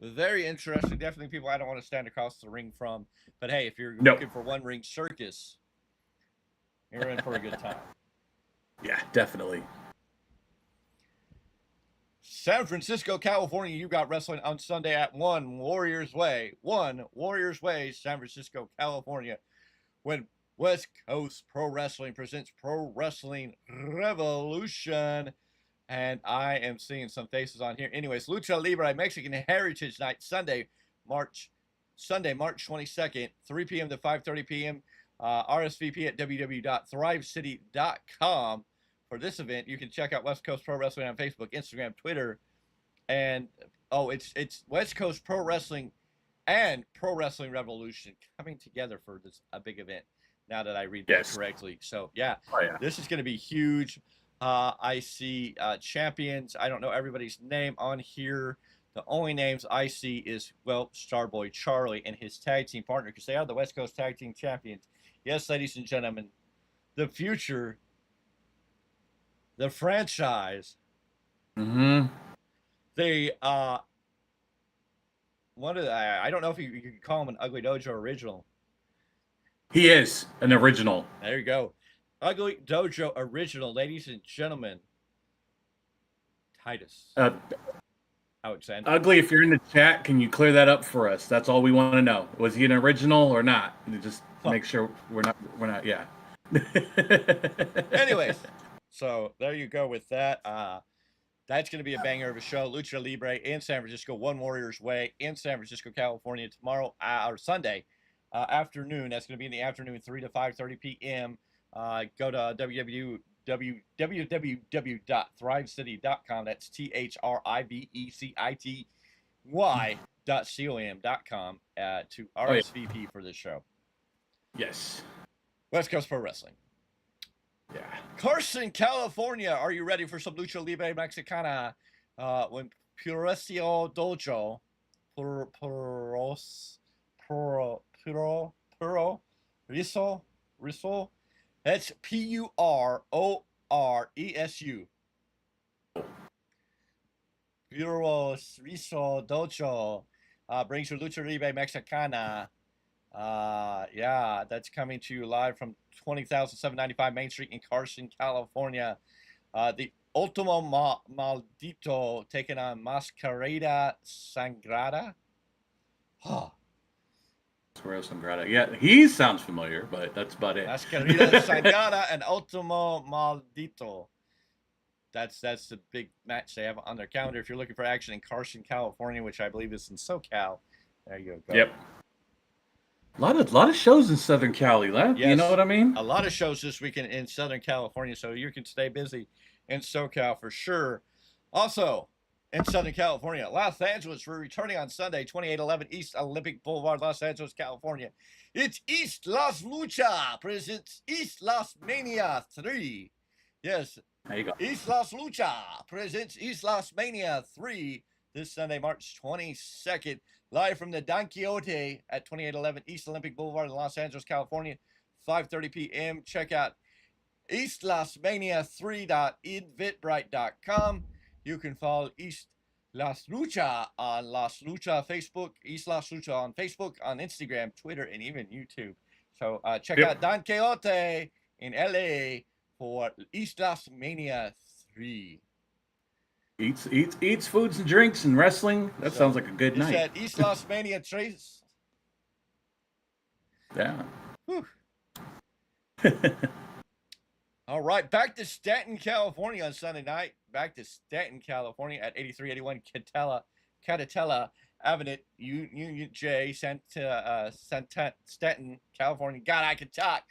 very interesting. Definitely people I don't want to stand across the ring from. But hey, if you're looking for One Ring Circus, you're in for a good time. Yeah, definitely. San Francisco, California, you got wrestling on Sunday at One Warriors Way, San Francisco, California, when West Coast Pro Wrestling presents Pro Wrestling Revolution. And I am seeing some faces on here. Anyways, Lucha Libre Mexican Heritage Night, Sunday, March 22nd, 3 p.m. to 5:30 p.m. RSVP at www.thrivecity.com. For this event, you can check out West Coast Pro Wrestling on Facebook, Instagram, Twitter, and it's West Coast Pro Wrestling and Pro Wrestling Revolution coming together for this a big event. Now that I read that correctly, so this is going to be huge. I see champions. I don't know everybody's name on here. The only names I see is Starboy Charlie and his tag team partner, because they are the West Coast Tag Team Champions. Yes, ladies and gentlemen, the future. The franchise, the one of the, I don't know if you could call him an Ugly Dojo original. He is an original. There you go. Ugly Dojo original, ladies and gentlemen. Titus Alexander. Ugly, if you're in the chat, can you clear that up for us? That's all we want to know. Was he an original or not? Just make sure we're not. Yeah. Anyways, so there you go with that. That's going to be a banger of a show. Lucha Libre in San Francisco, One Warrior's Way in San Francisco, California tomorrow or Sunday afternoon. That's going to be in the afternoon, 3 to 5:30 p.m. Go to www.thrivecity.com. That's THRIVECITY.com to RSVP for this show. Yes. West Coast Pro Wrestling. Yeah. Carson, California. Are you ready for some Lucha Libre Mexicana? When Puroreso Dojo, Riso, that's Puroresu. Puroreso Dojo brings you Lucha Libre Mexicana. Yeah, that's coming to you live from 20,795 Main Street in Carson, California. The Ultimo Maldito taking on Mascarada Sangrada. Sangrada. Yeah, he sounds familiar, but that's about it. Mascarada Sangrada and Ultimo Maldito. That's the big match they have on their calendar. If you're looking for action in Carson, California, which I believe is in SoCal, there you go. Yep. A lot of shows in Southern Cali, lad. Yes, you know what I mean? A lot of shows this weekend in Southern California, so you can stay busy in SoCal for sure. Also, in Southern California, Los Angeles, we're returning on Sunday, 2811 East Olympic Boulevard, Los Angeles, California. It's East Las Lucha presents East Las Mania 3. Yes, there you go. East Las Lucha presents East Las Mania 3 this Sunday, March 22nd. Live from the Don Quixote at 2811 East Olympic Boulevard in Los Angeles, California, 5:30 p.m. Check out eastlasmania3.eventbrite.com. You can follow East Las Lucha on Las Lucha Facebook, East Las Lucha on Facebook, on Instagram, Twitter, and even YouTube. So check out Don Quixote in LA for East Las Mania 3. Eats foods and drinks and wrestling. That sounds like a good night. At East Las Mania Trace. Yeah. All right, back to Stanton, California on Sunday night. Back to Stanton, California at 8381 Catitella Avenue, Unit J, Stanton, California. God, I can talk.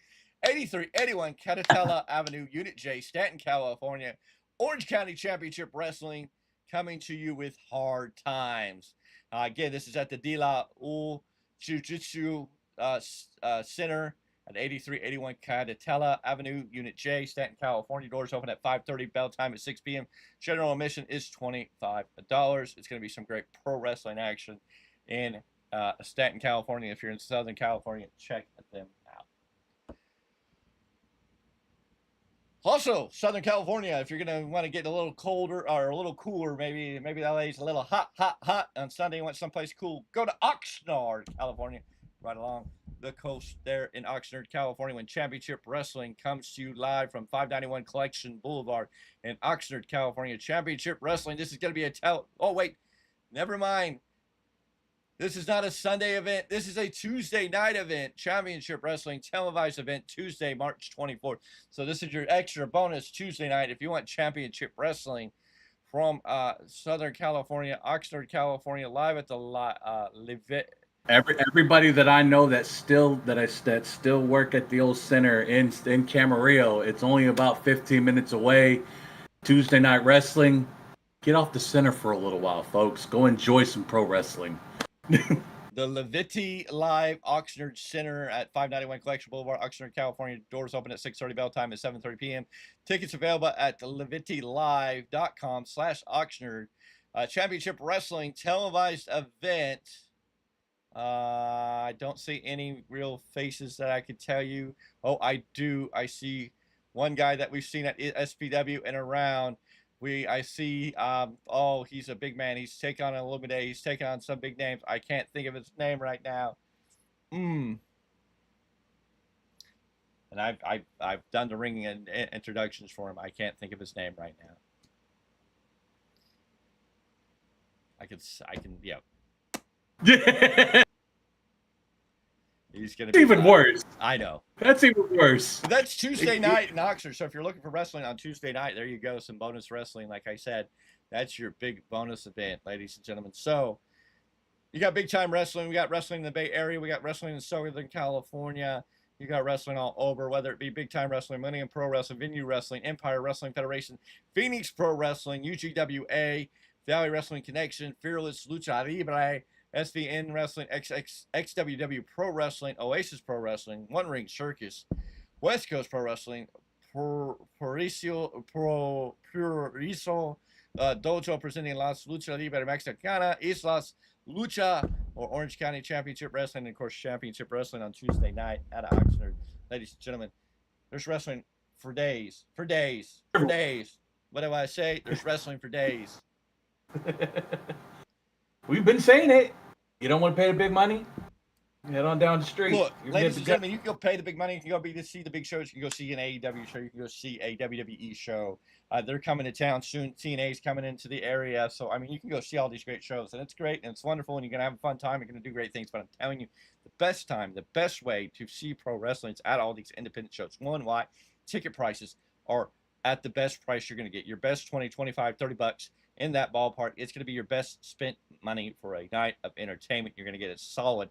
8381 Catitella Avenue, Unit J, Stanton, California. Orange County Championship Wrestling coming to you with hard times. Again, this is at the De La U Jiu-Jitsu Center at 8381 Catitella Avenue, Unit J, Stanton, California. Doors open at 5:30, bell time at 6 p.m. General admission is $25. It's going to be some great pro wrestling action in Stanton, California. If you're in Southern California, check them out. Also, Southern California, if you're going to want to get a little colder or a little cooler, maybe LA's a little hot on Sunday, you want someplace cool, go to Oxnard, California, right along the coast there in Oxnard, California, when Championship Wrestling comes to you live from 591 Collection Boulevard in Oxnard, California. Championship Wrestling, this is going to be oh, wait, never mind. This is not a Sunday event. This is a Tuesday night event. Championship Wrestling televised event Tuesday, March 24th. So this is your extra bonus Tuesday night. If you want Championship Wrestling from Southern California, Oxnard, California, live at the Everybody that I know that still work at the old center in Camarillo, it's only about 15 minutes away. Tuesday night wrestling. Get off the center for a little while, folks. Go enjoy some pro wrestling. The Leviti Live Oxnard Center at 591 Collection Boulevard, Oxnard, California. Doors open at 6:30, bell time at 7:30 p.m. Tickets available at levitilive.com/Oxnard. Championship Wrestling televised event. I don't see any real faces that I could tell you. Oh, I do. I see one guy that we've seen at SPW and around. I see, oh, he's a big man. He's taking on Illumide. He's taking on some big names. I can't think of his name right now. And I've done the ring and introductions for him. I can't think of his name right now. I can, yeah. He's gonna be even worse. I know. That's even worse. That's Tuesday night in Oxford. So if you're looking for wrestling on Tuesday night, there you go. Some bonus wrestling. Like I said, that's your big bonus event, ladies and gentlemen. So you got big time wrestling. We got wrestling in the Bay Area. We got wrestling in Southern California. You got wrestling all over, whether it be big time wrestling, Money in Pro Wrestling, Venue Wrestling, Empire Wrestling Federation, Phoenix Pro Wrestling, UGWA, Valley Wrestling Connection, Fearless, Lucha Libre, SVN Wrestling, XWW Pro Wrestling, Oasis Pro Wrestling, One Ring Circus, West Coast Pro Wrestling, Puriso, Dojo presenting Las Lucha Libre Mexicana, Islas Lucha, or Orange County Championship Wrestling, and of course Championship Wrestling on Tuesday night out of Oxnard. Ladies and gentlemen, there's wrestling for days. What do I say? There's wrestling for days. We've been saying it. You don't want to pay the big money? Head on down the street. Look, ladies and gentlemen, you can go pay the big money. You can go to see the big shows. You can go see an AEW show. You can go see a WWE show. They're coming to town soon. TNA's coming into the area. So, I mean, you can go see all these great shows. And it's great and it's wonderful. And you're going to have a fun time. You're going to do great things. But I'm telling you, the best time, the best way to see pro wrestling is at all these independent shows. One, why? Ticket prices are at the best price you're going to get. Your best 20, 25, 30 bucks in that ballpark. It's going to be your best spent money for a night of entertainment. You're going to get a solid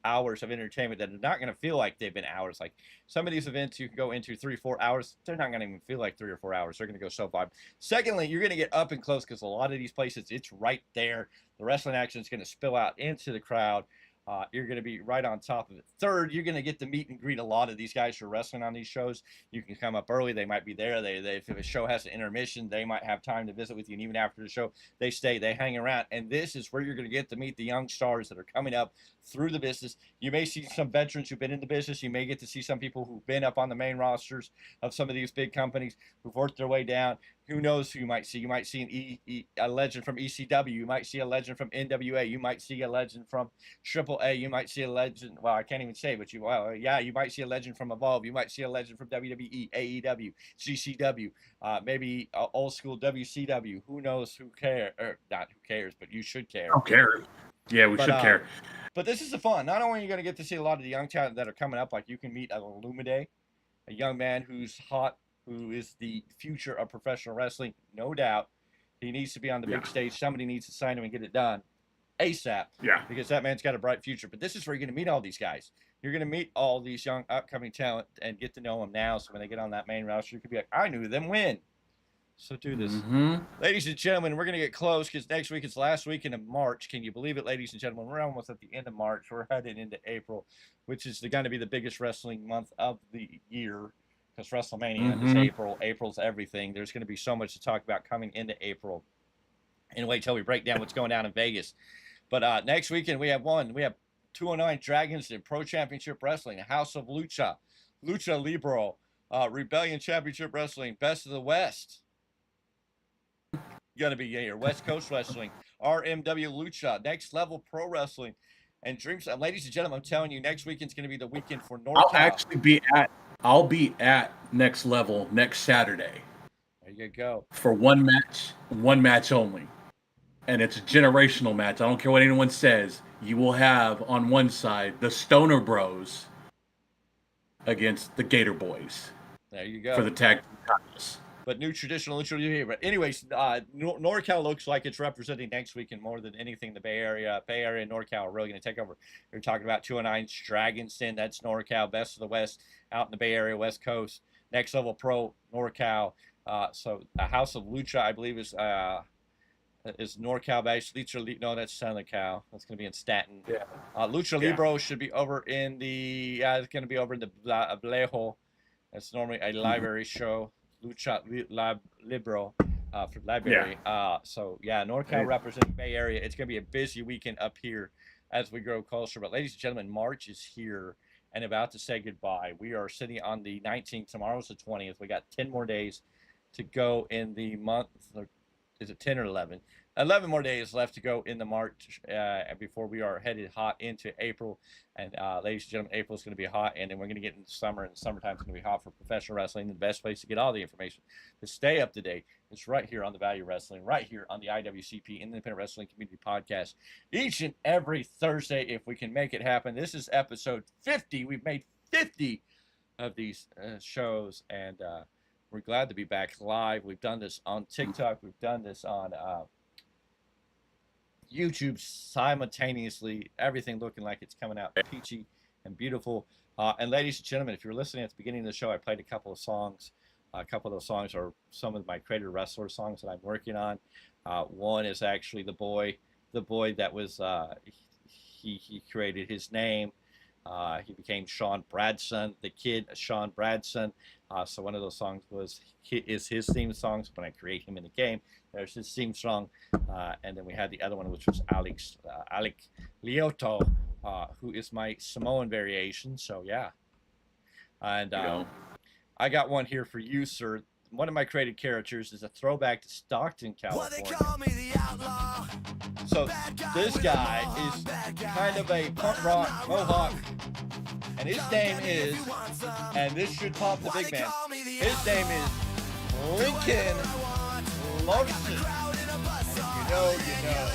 hours of entertainment that are not going to feel like they've been hours. Like some of these events you can go into 3-4 hours, they're not going to even feel like 3 or 4 hours. They're going to go so far. Secondly, you're going to get up and close because a lot of these places, it's right there. The wrestling action is going to spill out into the crowd. You're going to be right on top of it. Third, you're going to get to meet and greet a lot of these guys who are wrestling on these shows. You can come up early. They might be there. If a show has an intermission, they might have time to visit with you. And even after the show, they stay, they hang around. And this is where you're going to get to meet the young stars that are coming up through the business. You may see some veterans who've been in the business. You may get to see some people who've been up on the main rosters of some of these big companies who've worked their way down. Who knows who you might see? You might see a legend from ECW. You might see a legend from NWA. You might see a legend from AAA. You might see a legend. Well, I can't even say, but you might see a legend from Evolve. You might see a legend from WWE, AEW, GCW, maybe old school WCW. Who knows? Who cares? Or not who cares, but you should care. Don't care. Yeah, we should care. But this is the fun. Not only are you going to get to see a lot of the young talent that are coming up, like you can meet Illumide, a young man who's hot, who is the future of professional wrestling, no doubt. He needs to be on the big stage. Somebody needs to sign him and get it done ASAP. Yeah. Because that man's got a bright future. But this is where you're going to meet all these guys. You're going to meet all these young upcoming talent and get to know them now. So when they get on that main roster, you could be like, I knew them when. So do this. Ladies and gentlemen, we're going to get close because next week is last weekend of March. Can you believe it, ladies and gentlemen? We're almost at the end of March. We're headed into April, which is going to be the biggest wrestling month of the year. Because WrestleMania is April. April's everything. There's going to be so much to talk about coming into April. And wait till we break down what's going down in Vegas. But next weekend we have 209 Dragons in Pro Championship Wrestling, House of Lucha, Lucha Libre, Rebellion Championship Wrestling, Best of the West. Going to be here. West Coast Wrestling, RMW Lucha, Next Level Pro Wrestling, and Dreams. Ladies and gentlemen, I'm telling you, next weekend's going to be the weekend for NorCal. I'll be at Next Level next Saturday. There you go. For one match only. And it's a generational match. I don't care what anyone says. You will have on one side the Stoner Bros against the Gator Boys. There you go. For the tag team titles. But new traditional lucha libre. But anyways, NorCal looks like it's representing next weekend more than anything. The Bay Area and NorCal are really going to take over. You're talking about 209 Dragons Den. That's NorCal. Best of the West out in the Bay Area, West Coast. Next Level Pro, NorCal. So a House of Lucha, I believe, is NorCal based. No, that's Southern Cal. That's going to be in Staten. Yeah. Lucha Libre should be over in the. It's going to be over in the Blejo. That's normally a library show. Lucha Libre for library. So yeah, NorCal representing Bay Area. It's going to be a busy weekend up here as we grow closer. But ladies and gentlemen, March is here and about to say goodbye. We are sitting on the 19th. Tomorrow's the 20th. We got 10 more days to go in the month. is it 10 or 11? 11 more days left to go in the March before we are headed hot into April. And ladies and gentlemen, April is going to be hot, and then we're going to get into summer, and summertime is going to be hot for professional wrestling. The best place to get all the information to stay up to date is right here on the Value Wrestling, right here on the IWCP Independent Wrestling Community Podcast, each and every Thursday if we can make it happen. This is episode 50. We've made 50 of these shows, and we're glad to be back live. We've done this on TikTok. We've done this on YouTube simultaneously. Everything looking like it's coming out peachy and beautiful. And ladies and gentlemen, if you're listening at the beginning of the show, I played a couple of songs. A couple of those songs are some of my creator wrestler songs that I'm working on. One is actually the boy that was he created his name. He became Sean Bradson, the kid Sean Bradson. So one of those songs is his theme songs. When I create him in the game, there's his theme song. And then we had the other one, which was Alec Lioto, who is my Samoan variation. So yeah. And I got one here for you, sir. One of my created characters is a throwback to Stockton, California. So this guy is kind of a punk rock mohawk, and his name is, and this should pop the big man, his name is Lincoln Larson. And if you know.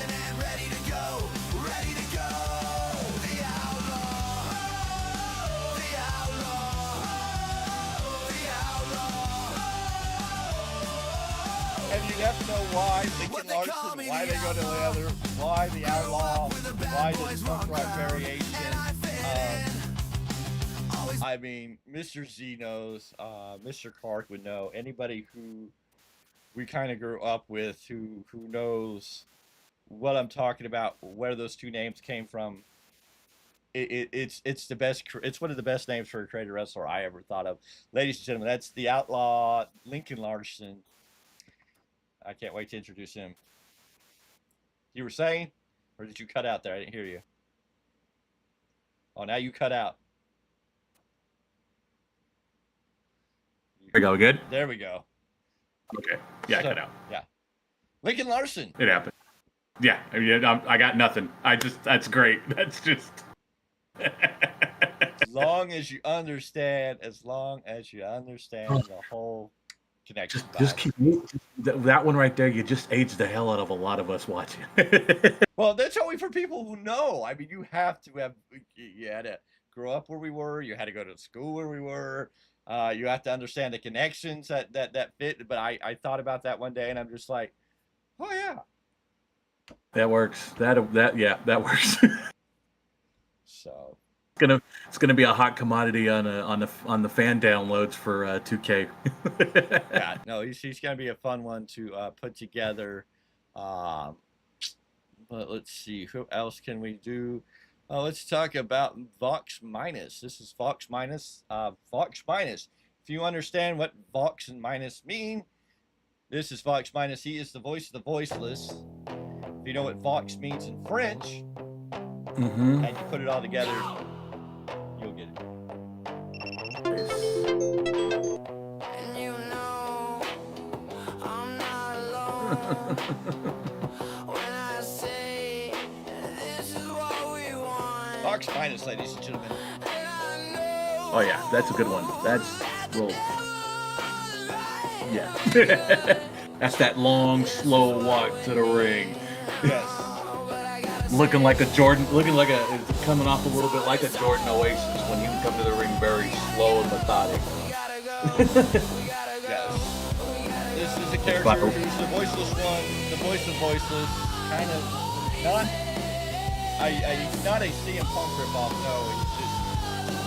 And you have to know why Lincoln Larson, why they go together, why the outlaw, why this punk rock variation. I mean, Mr. Z knows, Mr. Clark would know. Anybody who we kind of grew up with, who knows what I'm talking about, where those two names came from. It's the best. It's one of the best names for a creator wrestler I ever thought of. Ladies and gentlemen, that's the outlaw Lincoln Larson. I can't wait to introduce him. You were saying? Or did you cut out there? I didn't hear you. Oh, now you cut out. There we go. Good? There we go. Okay. Yeah, So, I cut out. Yeah. Lincoln Larson. It happened. Yeah, I got nothing. That's great. That's just... As long as you understand the whole connection. Just keep that one right there. You just aged the hell out of a lot of us watching. Well, that's only for people who know. I mean, you had to grow up where we were. You had to go to school where we were. You have to understand the connections that fit. But I thought about that one day, and I'm just like, oh yeah, that works. That works. So it's gonna be a hot commodity on the fan downloads for 2K. yeah, no, he's gonna be a fun one to put together. But let's see, who else can we do? Let's talk about Vox Minus. This is Vox Minus. Vox Minus. If you understand what Vox and Minus mean, this is Vox Minus. He is the voice of the voiceless. If you know what Vox means in French, Mm-hmm. and you put it all together, you'll get it. And you know I'm not alone when I say this is what we want. Vox Minus, ladies and gentlemen. And I know Oh yeah, that's a good one. That's real. Yeah. That's that long, slow walk to the ring. Yes. Looking like coming off a little bit like a Jordan Oasis when he would come to the ring very slow and methodic. Yes. This is a character who's the voiceless one, the voice of voiceless, kind of not a CM Punk ripoff, no, he's just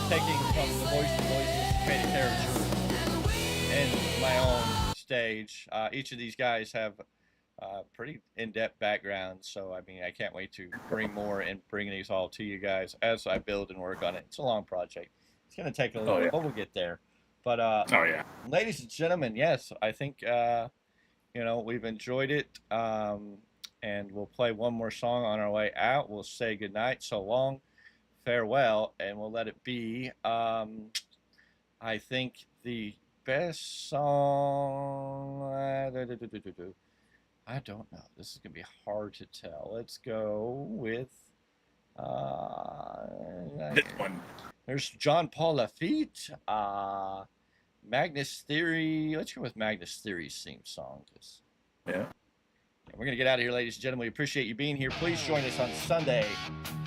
taking from the voice of voiceless to create a character in my own stage. Each of these guys have pretty in-depth backgrounds, so I mean, I can't wait to bring more and bring these all to you guys as I build and work on it. It's a long project. It's going to take a little bit, but we'll get there. But ladies and gentlemen, yes, I think we've enjoyed it, and we'll play one more song on our way out. We'll say goodnight, so long, farewell, and we'll let it be. I think the best song. I don't know. This is gonna be hard to tell. Let's go with This one. there's John Paul Lafitte, Magnus Theory. Let's go with Magnus Theory's theme song. Yeah. We're going to get out of here, ladies and gentlemen. We appreciate you being here. Please join us on Sunday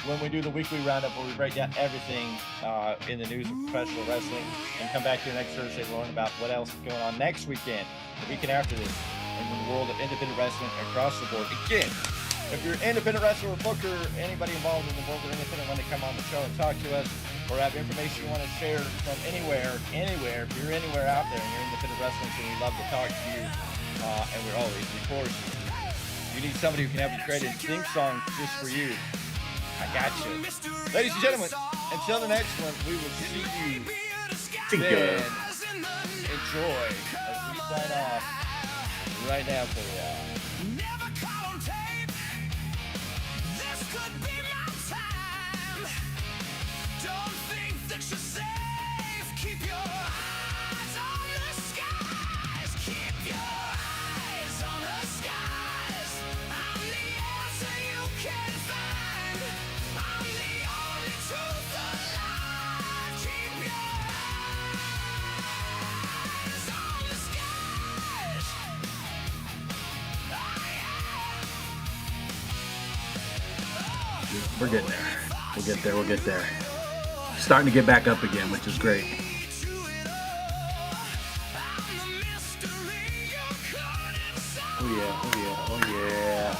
when we do the weekly roundup where we break down everything in the news of professional wrestling, and come back here next Thursday to learn about what else is going on next weekend, the weekend after this, in the world of independent wrestling across the board. Again, if you're an independent wrestler or booker, anybody involved in the world of independent, want to come on the show and talk to us, or have information you want to share from anywhere, if you're anywhere out there and you're independent wrestling, so we'd love to talk to you. And we're always, of course, you need somebody who can help you create a theme song just for you. I got you. Ladies and gentlemen, until the next one, we will see you then. Enjoy as we sign off right now for you. Never caught on tape. This could be my time. Don't think that you're safe. Keep your eyes on the skies. Keep your eyes on the skies. I'm the answer you can find. I'm the only truth alive. Keep your eyes on the skies. We're getting there. We'll get there. We'll get there. Starting to get back up again, which is great. Oh yeah. Oh yeah. Oh yeah.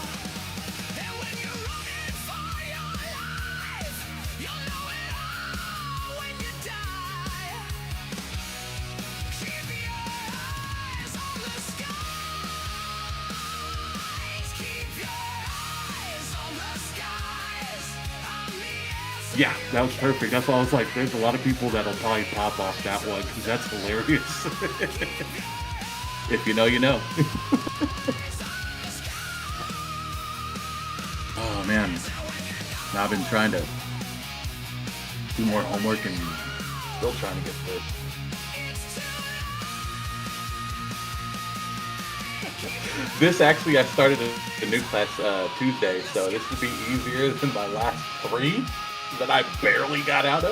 Yeah, that was perfect. That's why I was like, there's a lot of people that'll probably pop off that one because that's hilarious. If you know, you know. Oh man, now I've been trying to do more homework and still trying to get this. This actually, I started a new class Tuesday, so this would be easier than my last 3 that I barely got out of.